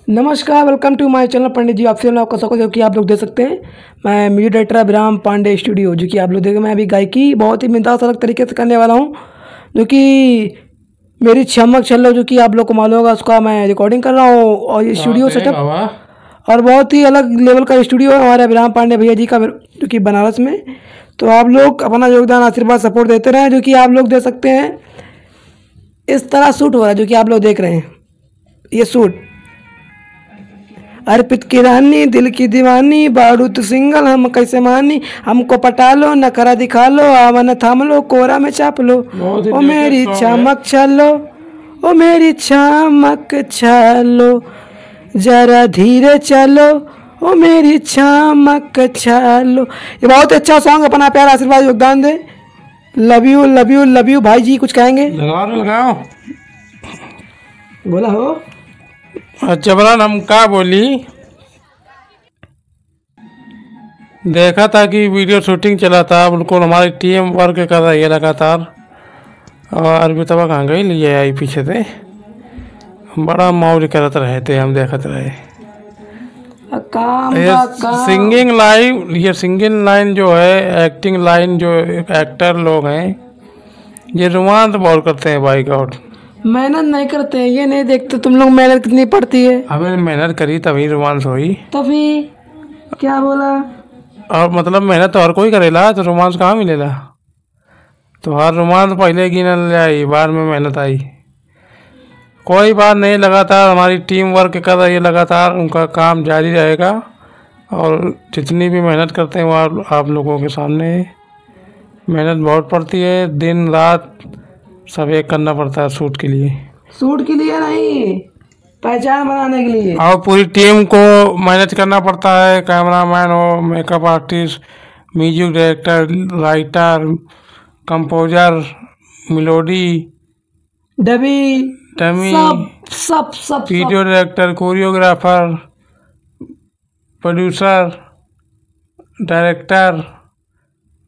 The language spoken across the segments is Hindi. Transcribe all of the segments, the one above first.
नमस्कार, welcome to my channel Pandit ji official. आपका स्वागत है कि आप लोग देख सकते हैं। मैं म्यूजिक डायरेक्टर अभिराम पांडे स्टूडियो, जो कि आप लोग देखें। मैं अभी गायकी बहुत ही मिजाज अलग तरीके से करने वाला हूं, जो कि मेरी चमक छल्लो, जो कि आप लोग को मालूम होगा, उसका मैं रिकॉर्डिंग कर रहा हूं। और ये स्टूडियो सेटअप और बहुत ही अलग लेवल का स्टूडियो है हमारे अभिराम पांडे भैया जी का, जो कि बनारस में। तो आप लोग अपना योगदान, आशीर्वाद, सपोर्ट देते रहें, जो कि आप लोग दे सकते हैं। इस तरह शूट हो रहा है, जो कि आप लोग देख रहे हैं। ये शूट अर्पित की रानी, दिल की दीवानी, बारूद सिंगल, हम कैसे मानी, हमको पटा लो, नखरा दिखा लो, आवन थाम लो, कोरा में चाप लो, ओ मेरी चमक छलो, ओ मेरी चमक छलो, जरा धीरे चलो, ओ मेरी चमक छलो। ये बहुत अच्छा सॉन्ग, अपना प्यार, आशीर्वाद, योगदान दे। Love you, love you, love you. भाई जी कुछ कहेंगे? लगाओ बोला हो। जबरन हम का बोली, देखा था कि वीडियो शूटिंग चला था, बिल्कुल हमारी टीम वर्क कर रही है लगातार। और अर्पितवा कहाँ गई, लिए आई पीछे से, बड़ा मौज करते रहे थे, हम देखते रहे। सिंगिंग लाइन, ये सिंगिंग लाइन जो है, एक्टिंग लाइन जो एक्टर लोग हैं, ये रोमांस बहुत करते हैं। बाई गॉड, मेहनत नहीं करते हैं, ये नहीं देखते तुम लोग मेहनत कितनी पड़ती है। हमें मेहनत करी तभी रोमांस हुई। तभी क्या बोला? और मतलब मेहनत तो हर कोई करेला, तो रोमांस कहाँ मिलेला? तो हर रोमांस पहले गिनल आई, बाद में मेहनत आई। कोई बात नहीं, लगातार हमारी टीम वर्क कर रही है, लगातार उनका काम जारी रहेगा। और जितनी भी मेहनत करते हैं वो आप लोगों के सामने है। मेहनत बहुत पड़ती है, दिन रात सब एक करना पड़ता है शूट के लिए। शूट के लिए नहीं, पहचान बनाने के लिए। और पूरी टीम को मैनेज करना पड़ता है। कैमरामैन हो, makeup artist, music director, writer, composer, melody, dummy, सब video director, choreographer, producer, director,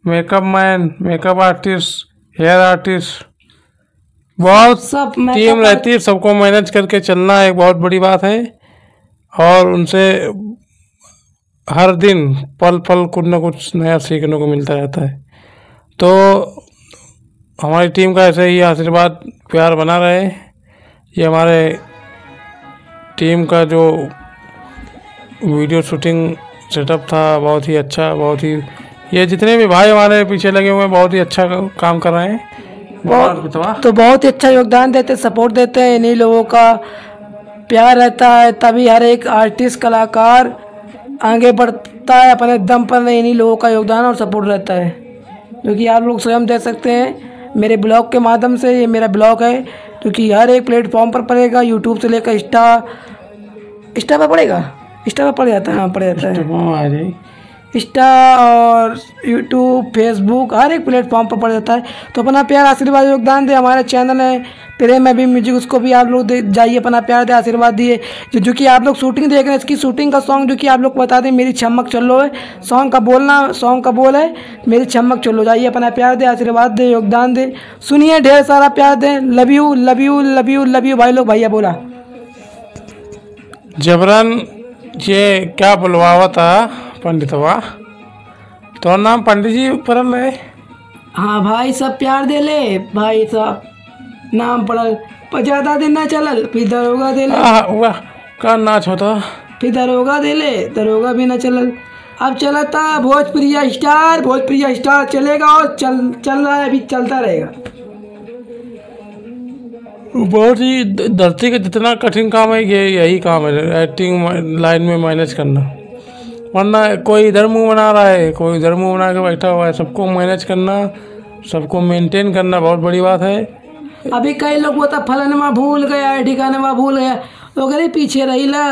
makeup man, makeup artist, hair artist, बहुत सब टीम रहती है। सबको मैनेज करके चलना एक बहुत बड़ी बात है। और उनसे हर दिन पल पल कुछ न कुछ नया सीखने को मिलता रहता है। तो हमारी टीम का ऐसे ही आशीर्वाद, प्यार बना रहे। ये हमारे टीम का जो वीडियो शूटिंग सेटअप था, बहुत ही अच्छा, बहुत ही, ये जितने भी भाई हमारे पीछे लगे हुए हैं बहुत ही अच्छा काम कर रहे हैं। बहुत ही अच्छा योगदान देते, सपोर्ट देते हैं। इन्हीं लोगों का प्यार रहता है, तभी हर एक आर्टिस्ट, कलाकार आगे बढ़ता है अपने दम पर। इन्हीं लोगों का योगदान और सपोर्ट रहता है, जो कि आप लोग स्वयं दे सकते हैं मेरे ब्लॉग के माध्यम से। ये मेरा ब्लॉग है, जो कि हर एक प्लेटफॉर्म पर पड़ेगा, यूट्यूब से लेकर इंस्टा पर पड़ेगा। इंस्टा पर पड़ जाता है, हाँ पड़ जाता है। इंस्टा और यूट्यूब, फेसबुक, हर एक प्लेटफॉर्म पर पड़ जाता है। तो अपना प्यार, आशीर्वाद, योगदान दे। हमारे चैनल है प्रेम अभी म्यूजिक, उसको भी आप लोग जाइए, अपना प्यार दे, आशीर्वाद दिए। जो कि आप लोग शूटिंग देख रहे हैं, इसकी शूटिंग का सॉन्ग, जो कि आप लोग को बता दें, मेरी चमक चलो है सॉन्ग का बोल है, मेरी चमक चलो। जाइए, अपना प्यार दे, आशीर्वाद दे, योगदान दे, सुनिए, ढेर सारा प्यार दे। Love you, love you, love you, love you. भाई लोग, भैया बोला जबरन। ये क्या बुलवावा था पंडितवा, तो नाम पंडित जी पड़ल है। हाँ भाई, सब प्यार दे ले भाई साहब, नाम पड़ल। पर ज्यादा दिन ना चलल, फिर दरोगा दे ले। वाह, का नाच होता, फिर दरोगा दे ले, दरोगा भी ना चलल। अब चलता भोजपुरिया स्टार चलेगा, और चल रहा है, अभी चलता रहेगा। बहुत ही धरती का जितना कठिन काम है, ये यही काम है, एक्टिंग लाइन में मैनेज करना। वरना कोई इधर मुँह बना रहा है, कोई इधर मुँह बना के बैठा हुआ है। सबको मैनेज करना, सबको मेंटेन करना बहुत बड़ी बात है। अभी कई लोग होता फलाना भूल गया, ठिकाना भूल गया, तो अगर पीछे रही ला।